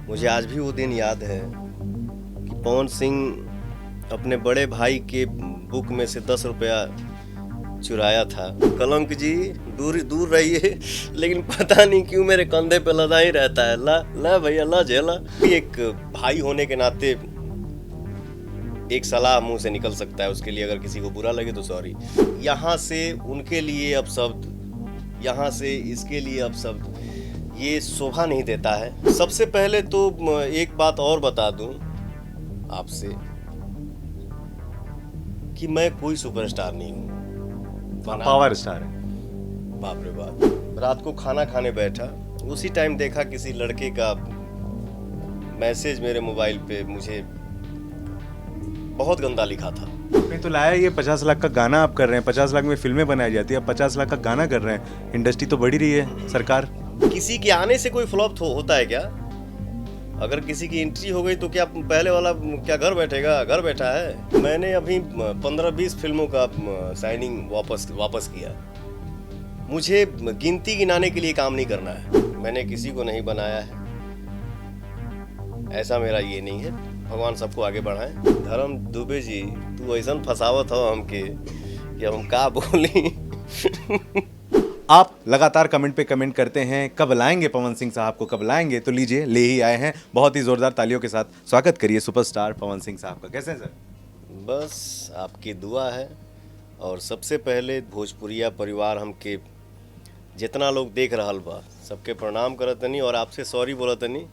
मुझे आज भी वो दिन याद है कि पवन सिंह अपने बड़े भाई के बुक में से 10 रुपया चुराया था। कलंक जी दूर दूर रहिए, लेकिन पता नहीं क्यों मेरे कंधे पे लदा ही रहता है। ला ला भैया ला झेला। एक भाई होने के नाते एक सलाह मुंह से निकल सकता है उसके लिए, अगर किसी को बुरा लगे तो सॉरी। यहाँ से उनके लिए अब शब्द, यहाँ से इसके लिए अब शब्द, ये शोभा नहीं देता है। सबसे पहले तो एक बात और बता दूं आपसे कि मैं कोई सुपरस्टार नहीं हूँ, पावर स्टार है। बाप रे बाप। रात को खाना खाने बैठा, उसी टाइम देखा किसी लड़के का मैसेज मेरे मोबाइल पे, मुझे बहुत गंदा लिखा था। आपने तो लाया ये 50 लाख का गाना आप कर रहे हैं, 50 लाख में फिल्में बनाई जाती है, आप 50 लाख का गाना कर रहे हैं, इंडस्ट्री तो बढ़ी रही है। सरकार किसी के आने से कोई फ्लॉप होता है क्या? अगर किसी की एंट्री हो गई तो क्या पहले वाला क्या घर बैठेगा? घर बैठा है। मैंने अभी 15-20 फिल्मों का साइनिंग वापस किया। मुझे गिनती गिनाने के लिए काम नहीं करना है। मैंने किसी को नहीं बनाया है, ऐसा मेरा ये नहीं है। भगवान सबको आगे बढ़ाए। धर्म दुबे जी, तू ऐसा फसावत हो हमके कि हम का बोली। आप लगातार कमेंट पे कमेंट करते हैं कब लाएंगे पवन सिंह साहब को, कब लाएंगे, तो लीजिए ले ही आए हैं। बहुत ही जोरदार तालियों के साथ स्वागत करिए सुपरस्टार पवन सिंह साहब का। कैसे हैं सर? बस आपकी दुआ है। और सबसे पहले भोजपुरिया परिवार हमके जितना लोग देख रहल बा सबके प्रणाम करतनी और आपसे सॉरी बोलतनी,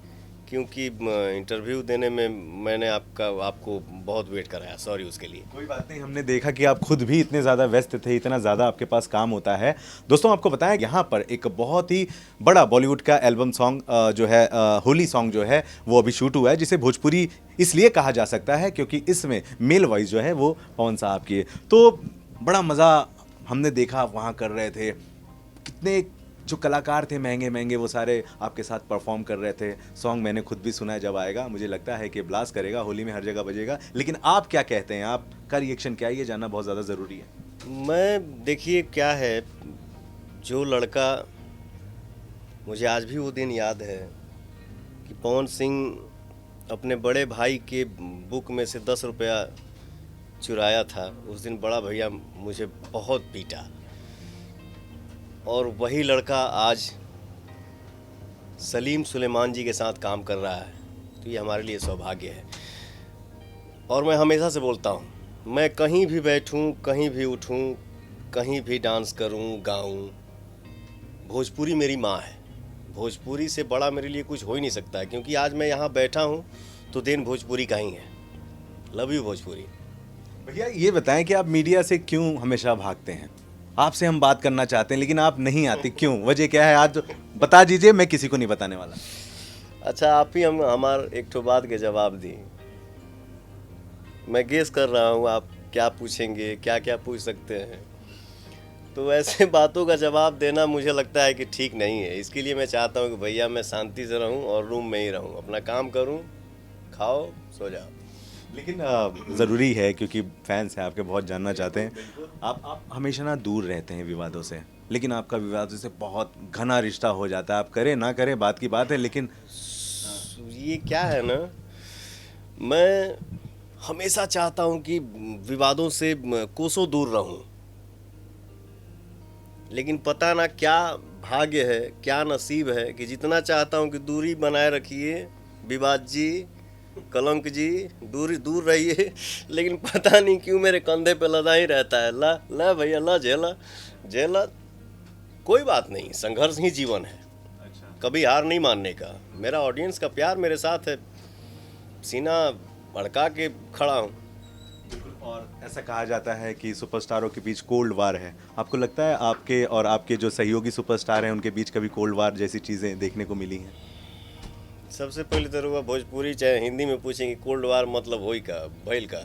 क्योंकि इंटरव्यू देने में मैंने आपको बहुत वेट कराया। सॉरी उसके लिए। कोई बात नहीं, हमने देखा कि आप खुद भी इतने ज़्यादा व्यस्त थे, इतना ज़्यादा आपके पास काम होता है। दोस्तों आपको बताएं यहाँ पर एक बहुत ही बड़ा बॉलीवुड का एल्बम सॉन्ग जो है होली सॉन्ग जो है वो अभी शूट हुआ है, जिसे भोजपुरी इसलिए कहा जा सकता है क्योंकि इसमें मेल वॉइस जो है वो पवन साहब की है। तो बड़ा मज़ा हमने देखा, वहाँ कर रहे थे, कितने जो कलाकार थे महंगे महंगे वो सारे आपके साथ परफॉर्म कर रहे थे। सॉन्ग मैंने खुद भी सुना है, जब आएगा मुझे लगता है कि ब्लास्ट करेगा, होली में हर जगह बजेगा। लेकिन आप क्या कहते हैं, आपका रिएक्शन क्या है, ये जानना बहुत ज़्यादा ज़रूरी है। मैं देखिए क्या है, जो लड़का, मुझे आज भी वो दिन याद है कि पवन सिंह अपने बड़े भाई के बुक में से 10 रुपया चुराया था। उस दिन बड़ा भैया मुझे बहुत पीटा, और वही लड़का आज सलीम सुलेमान जी के साथ काम कर रहा है। तो ये हमारे लिए सौभाग्य है। और मैं हमेशा से बोलता हूँ, मैं कहीं भी बैठूँ, कहीं भी उठूँ, कहीं भी डांस करूँ, गाऊँ, भोजपुरी मेरी माँ है। भोजपुरी से बड़ा मेरे लिए कुछ हो ही नहीं सकता है, क्योंकि आज मैं यहाँ बैठा हूँ तो देन भोजपुरी का ही है। Love you Bhojpuri. भैया ये बताएं कि आप मीडिया से क्यों हमेशा भागते हैं? आपसे हम बात करना चाहते हैं लेकिन आप नहीं आते, क्यों, वजह क्या है? आज बता दीजिए, मैं किसी को नहीं बताने वाला। अच्छा, आप ही हमार एक ठो बात के जवाब दी। मैं गेस कर रहा हूँ आप क्या पूछेंगे, क्या क्या पूछ सकते हैं। तो ऐसे बातों का जवाब देना मुझे लगता है कि ठीक नहीं है। इसके लिए मैं चाहता हूँ कि भैया मैं शांति से रहूँ और रूम में ही रहूँ, अपना काम करूँ, खाओ, सो जाओ। लेकिन ज़रूरी है क्योंकि फैंस हैं आपके, बहुत जानना चाहते हैं। आप हमेशा ना दूर रहते हैं विवादों से, लेकिन आपका विवादों से बहुत घना रिश्ता हो जाता है। आप करें ना करें बात की बात है, लेकिन ये क्या है ना, मैं हमेशा चाहता हूँ कि विवादों से कोसों दूर रहूँ, लेकिन पता ना क्या भाग्य है, क्या नसीब है कि जितना चाहता हूँ कि दूरी बनाए रखिए, विवाद जी, कलंक जी, दूर दूर रहिए, लेकिन पता नहीं क्यों मेरे कंधे पे लदा ही रहता है। ला ला भैया ला झेला झेला। कोई बात नहीं, संघर्ष ही जीवन है, कभी हार नहीं मानने का। मेरा ऑडियंस का प्यार मेरे साथ है, सीना भड़का के खड़ा हूँ। और ऐसा कहा जाता है कि सुपरस्टारों के बीच कोल्ड वार है। आपको लगता है आपके और आपके जो सहयोगी सुपरस्टार हैं उनके बीच कभी कोल्ड वार जैसी चीज़ें देखने को मिली हैं? सबसे पहले तो रुआ भोजपुरी चाहे हिंदी में पूछेंगे कोल्ड वार मतलब होई का, भइल का।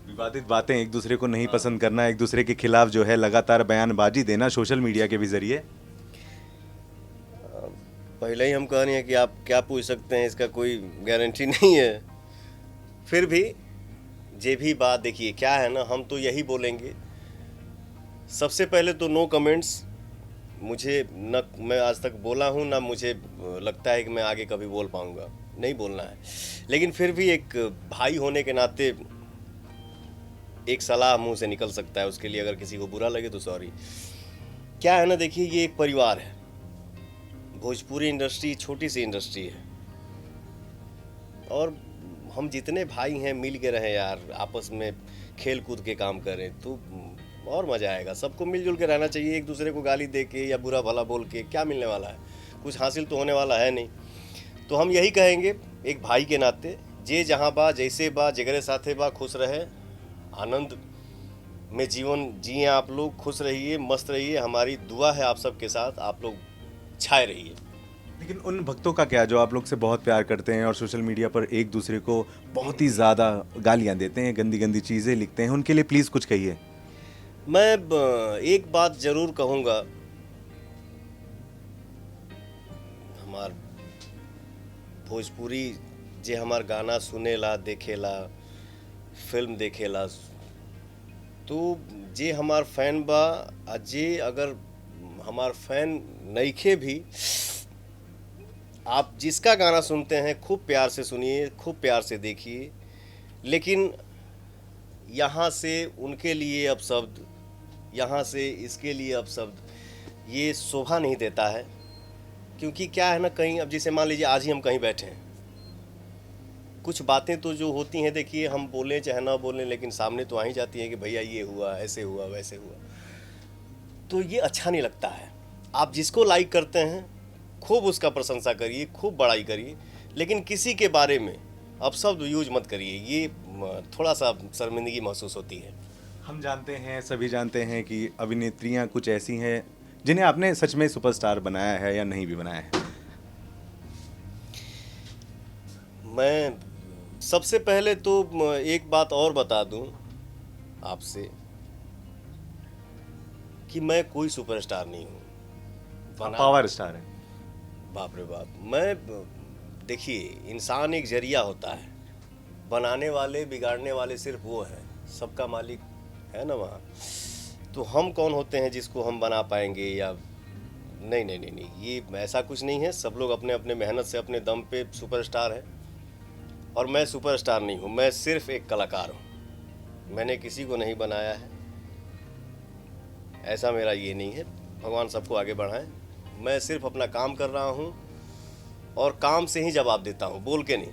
विवादित बातें, एक दूसरे को नहीं पसंद करना, एक दूसरे के खिलाफ जो है लगातार बयानबाजी देना सोशल मीडिया के भी जरिए। पहले ही हम कह रहे हैं कि आप क्या पूछ सकते हैं, इसका कोई गारंटी नहीं है। फिर भी जे भी बात, देखिए क्या है ना, हम तो यही बोलेंगे। सबसे पहले तो नो कमेंट्स। मुझे न मैं आज तक बोला हूँ, ना मुझे लगता है कि मैं आगे कभी बोल पाऊँगा। नहीं बोलना है, लेकिन फिर भी एक भाई होने के नाते एक सलाह मुंह से निकल सकता है, उसके लिए अगर किसी को बुरा लगे तो सॉरी। क्या है ना, देखिए ये एक परिवार है, भोजपुरी इंडस्ट्री छोटी सी इंडस्ट्री है, और हम जितने भाई हैं मिल के रहें यार, आपस में खेल कूद के काम करें तो और मज़ा आएगा। सबको मिलजुल के रहना चाहिए, एक दूसरे को गाली दे के या बुरा भला बोल के क्या मिलने वाला है, कुछ हासिल तो होने वाला है नहीं। तो हम यही कहेंगे एक भाई के नाते, जे जहाँ बा जैसे बा जगरे साथे बा, खुश रहे, आनंद में जीवन जिए आप लोग, खुश रहिए, मस्त रहिए, हमारी दुआ है आप सबके साथ, आप लोग छाए रहिए। लेकिन उन भक्तों का क्या जो आप लोग से बहुत प्यार करते हैं और सोशल मीडिया पर एक दूसरे को बहुत ही ज़्यादा गालियाँ देते हैं, गंदी गंदी चीज़ें लिखते हैं, उनके लिए प्लीज़ कुछ कहिए। मैं एक बात जरूर कहूँगा, हमार भोजपुरी जे हमार गाना सुनेला, देखेला, फिल्म देखेला, तो जे हमार फैन बा, आ जे अगर हमार फैन नइखे भी, आप जिसका गाना सुनते हैं खूब प्यार से सुनिए, खूब प्यार से देखिए, लेकिन यहाँ से उनके लिए अब शब्द, यहाँ से इसके लिए अब शब्द, ये शोभा नहीं देता है। क्योंकि क्या है ना, कहीं अब जैसे मान लीजिए आज ही हम कहीं बैठे हैं, कुछ बातें तो जो होती हैं, देखिए हम बोलें चाहे ना बोलें, लेकिन सामने तो आ ही जाती हैं कि भैया ये हुआ, ऐसे हुआ, वैसे हुआ, तो ये अच्छा नहीं लगता है। आप जिसको लाइक करते हैं खूब उसका प्रशंसा करिए, खूब बड़ाई करिए, लेकिन किसी के बारे में अपशब्द यूज मत करिए, ये थोड़ा सा शर्मिंदगी महसूस होती है। हम जानते हैं, सभी जानते हैं कि अभिनेत्रियां कुछ ऐसी हैं जिन्हें आपने सच में सुपरस्टार बनाया है या नहीं भी बनाया है। मैं सबसे पहले तो एक बात और बता दूं आपसे कि मैं कोई सुपरस्टार नहीं हूं, पावर स्टार है। बाप रे बाप। मैं, देखिए इंसान एक जरिया होता है, बनाने वाले बिगाड़ने वाले सिर्फ वो हैं, सबका मालिक है ना वहाँ। तो हम कौन होते हैं जिसको हम बना पाएंगे या नहीं नहीं नहीं नहीं, ये ऐसा कुछ नहीं है। सब लोग अपने अपने मेहनत से अपने दम पे सुपरस्टार है, और मैं सुपरस्टार नहीं हूँ, मैं सिर्फ एक कलाकार हूँ, मैंने किसी को नहीं बनाया है, ऐसा मेरा ये नहीं है। भगवान सबको आगे बढ़ाएं, मैं सिर्फ अपना काम कर रहा हूँ और काम से ही जवाब देता हूँ, बोल के नहीं।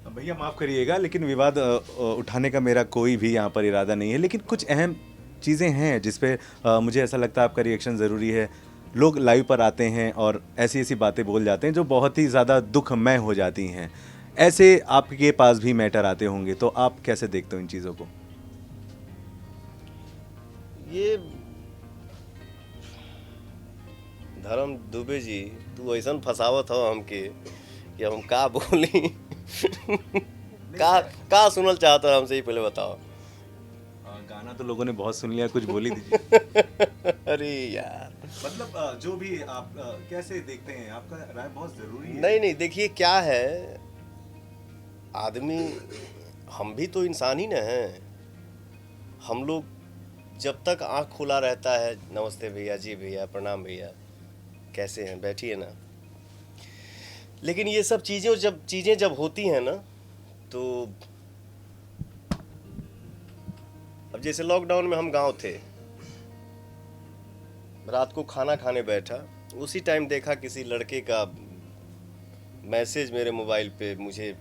भैया माफ़ करिएगा, लेकिन विवाद उठाने का मेरा कोई भी यहाँ पर इरादा नहीं है, लेकिन कुछ अहम चीज़ें हैं जिस पे मुझे ऐसा लगता है आपका रिएक्शन ज़रूरी है। लोग लाइव पर आते हैं और ऐसी ऐसी बातें बोल जाते हैं जो बहुत ही ज़्यादा दुखमय हो जाती हैं। ऐसे आपके पास भी मैटर आते होंगे, तो आप कैसे देखते हो इन चीज़ों को? ये धर्म दुबे जी, तू ऐसा फसावत हो हमके कि हम का बोली का सुनल चाहता हमसे, ही पहले बताओ। गाना तो लोगों ने बहुत सुन लिया, कुछ बोल ही दीजिए। अरे यार, मतलब जो भी आप कैसे देखते हैं, आपका राय बहुत ज़रूरी है। नहीं नहीं, देखिए क्या है, आदमी, हम भी तो इंसान ही न हैं। हम लोग जब तक आँख खुला रहता है, नमस्ते भैया, जी भैया, प्रणाम भैया, कैसे हैं, बैठिए ना। लेकिन ये सब चीज़ें जब होती हैं ना, तो अब जैसे लॉकडाउन में हम गांव थे, रात को खाना खाने बैठा, उसी टाइम देखा किसी लड़के का मैसेज मेरे मोबाइल पे, मुझे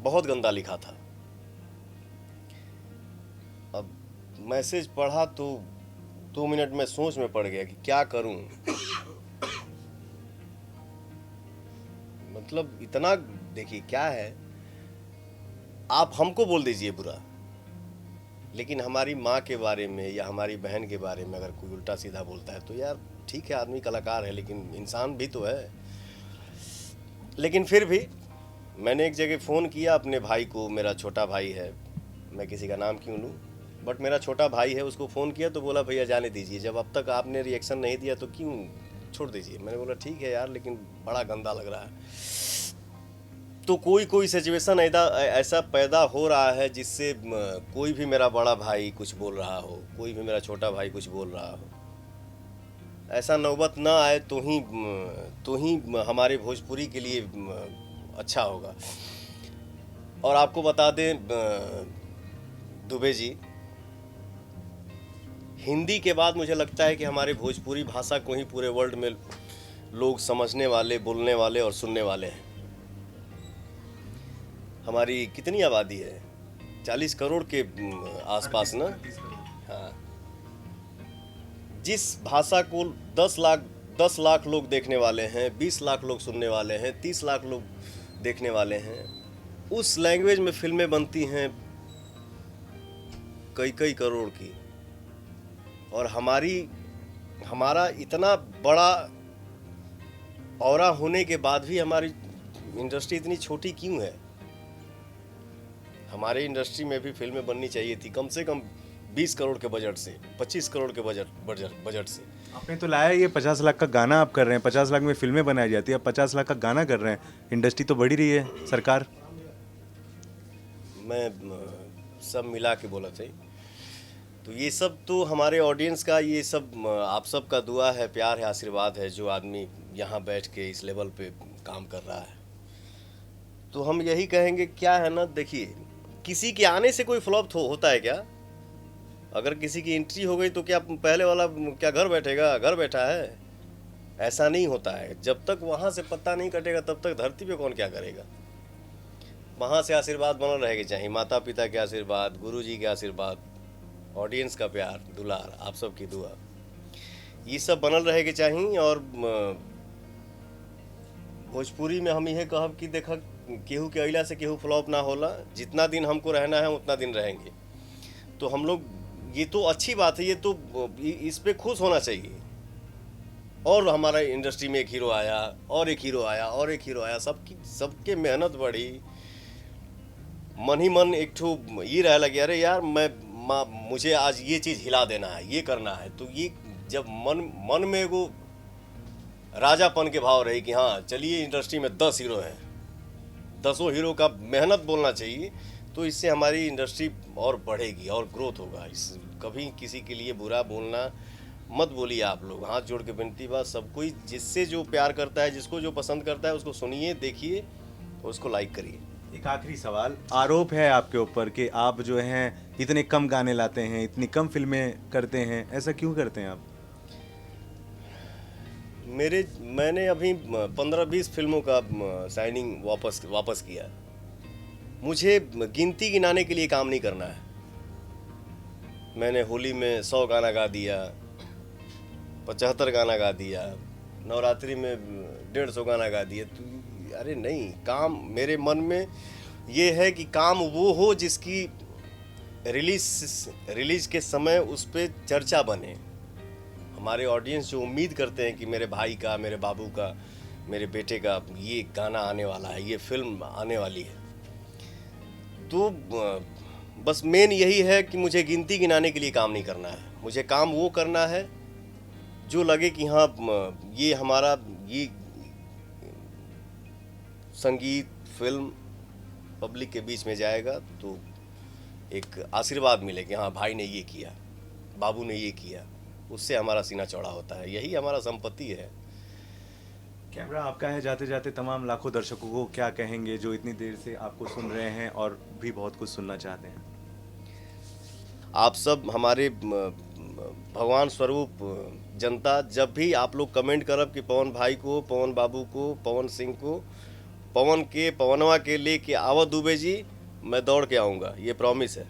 बहुत गंदा लिखा था। अब मैसेज पढ़ा तो 2 मिनट में सोच में पड़ गया कि क्या करूं। मतलब इतना, देखिए क्या है, आप हमको बोल दीजिए बुरा, लेकिन हमारी माँ के बारे में या हमारी बहन के बारे में अगर कोई उल्टा सीधा बोलता है तो यार ठीक है, आदमी कलाकार है लेकिन इंसान भी तो है। लेकिन फिर भी मैंने एक जगह फ़ोन किया अपने भाई को, मेरा छोटा भाई है, मैं किसी का नाम क्यों लूँ, बट मेरा छोटा भाई है, उसको फ़ोन किया तो बोला भैया जाने दीजिए, जब अब तक आपने रिएक्शन नहीं दिया तो क्यों, छोड़ दीजिए। मैंने बोला ठीक है यार, लेकिन बड़ा गंदा लग रहा है। तो कोई सिचुएशन ऐसा पैदा हो रहा है जिससे कोई भी मेरा बड़ा भाई कुछ बोल रहा हो, कोई भी मेरा छोटा भाई कुछ बोल रहा हो, ऐसा नौबत ना आए तो ही हमारे भोजपुरी के लिए अच्छा होगा। और आपको बता दें दुबे जी, हिंदी के बाद मुझे लगता है कि हमारे भोजपुरी भाषा को ही पूरे वर्ल्ड में लोग समझने वाले, बोलने वाले और सुनने वाले हैं। हमारी कितनी आबादी है? 40 करोड़ के आसपास ना। हाँ, जिस भाषा को 10 लाख लोग देखने वाले हैं, 20 लाख लोग सुनने वाले हैं, 30 लाख लोग देखने वाले हैं, उस लैंग्वेज में फिल्में बनती हैं कई करोड़ की। और हमारा इतना बड़ा औरा होने के बाद भी हमारी इंडस्ट्री इतनी छोटी क्यों है? हमारे इंडस्ट्री में भी फिल्में बननी चाहिए थी कम से कम 20 करोड़ के बजट से, 25 करोड़ के बजट से। आपने तो लाया ये 50 लाख का गाना आप कर रहे हैं, 50 लाख में फिल्में बनाई जाती है, अब 50 लाख का गाना कर रहे हैं, इंडस्ट्री तो बढ़ी रही है। सरकार, मैं सब मिला के बोला था। तो ये सब तो हमारे ऑडियंस का, ये सब आप सब का दुआ है, प्यार है, आशीर्वाद है, जो आदमी यहाँ बैठ के इस लेवल पे काम कर रहा है। तो हम यही कहेंगे, क्या है ना, देखिए, किसी के आने से कोई फ्लॉप होता है क्या? अगर किसी की एंट्री हो गई तो क्या पहले वाला क्या घर बैठेगा? घर बैठा है? ऐसा नहीं होता है। जब तक वहाँ से पत्ता नहीं कटेगा तब तक धरती पे कौन क्या करेगा। वहाँ से आशीर्वाद बनल रहेगा चाहिए, माता पिता के आशीर्वाद, गुरु जी के आशीर्वाद, ऑडियंस का प्यार दुलार, आप सब की दुआ, ये सब बनल रहेगा चाहिए। और भोजपुरी में हम यह कहब कि देखा, केहू के अइला से केहू फ्लॉप ना होला। जितना दिन हमको रहना है उतना दिन रहेंगे। तो हम लोग, ये तो अच्छी बात है, ये तो इस पे खुश होना चाहिए। और हमारा इंडस्ट्री में एक हीरो आया, और एक हीरो आया, और एक हीरो आया, सबके मेहनत बढ़ी, मन ही मन एक ठो ये रह लगे, अरे यार मुझे आज ये चीज़ हिला देना है, ये करना है। तो ये जब मन में एगो राजापन के भाव रहे कि हाँ चलिए इंडस्ट्री में 10 हीरो हैं, 10 हीरो का मेहनत बोलना चाहिए, तो इससे हमारी इंडस्ट्री और बढ़ेगी और ग्रोथ होगा। कभी किसी के लिए बुरा बोलना मत बोलिए आप लोग। हाथ जोड़ के विनती बात, सब कोई जिससे जो प्यार करता है, जिसको जो पसंद करता है, उसको सुनिए, देखिए, उसको लाइक करिए। एक आखिरी सवाल, आरोप है आपके ऊपर कि आप जो हैं इतने कम गाने लाते हैं, इतनी कम फिल्में करते हैं, ऐसा क्यों करते हैं आप? मैंने अभी 15-20 फिल्मों का साइनिंग वापस किया। मुझे गिनती गिनाने के लिए काम नहीं करना है। मैंने होली में 100 गाना गा दिया, 75 गाना गा दिया, नवरात्रि में 150 गाना गा दिया। तो अरे नहीं, काम मेरे मन में ये है कि काम वो हो जिसकी रिलीज के समय उस पर चर्चा बने। हमारे ऑडियंस जो उम्मीद करते हैं कि मेरे भाई का, मेरे बाबू का, मेरे बेटे का ये गाना आने वाला है, ये फिल्म आने वाली है, तो बस मेन यही है कि मुझे गिनती गिनाने के लिए काम नहीं करना है। मुझे काम वो करना है जो लगे कि हाँ ये हमारा ये संगीत फिल्म पब्लिक के बीच में जाएगा तो एक आशीर्वाद मिले कि हाँ भाई ने ये किया, बाबू ने ये किया, उससे हमारा सीना चौड़ा होता है। यही हमारा संपत्ति है। कैमरा आपका है, जाते जाते तमाम लाखों दर्शकों को क्या कहेंगे जो इतनी देर से आपको सुन रहे हैं और भी बहुत कुछ सुनना चाहते हैं? आप सब हमारे भगवान स्वरूप जनता, जब भी आप लोग कमेंट करब कि पवन भाई को, पवन बाबू को, पवन सिंह को, पवनवा के लेके आवत दुबे जी, मैं दौड़ के आऊँगा, ये प्रॉमिस है।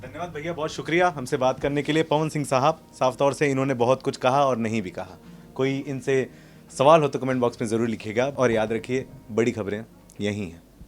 धन्यवाद भैया, बहुत शुक्रिया हमसे बात करने के लिए। पवन सिंह साहब, साफ तौर से इन्होंने बहुत कुछ कहा और नहीं भी कहा। कोई इनसे सवाल हो तो कमेंट बॉक्स में ज़रूर लिखिएगा और याद रखिए, बड़ी खबरें यहीं हैं।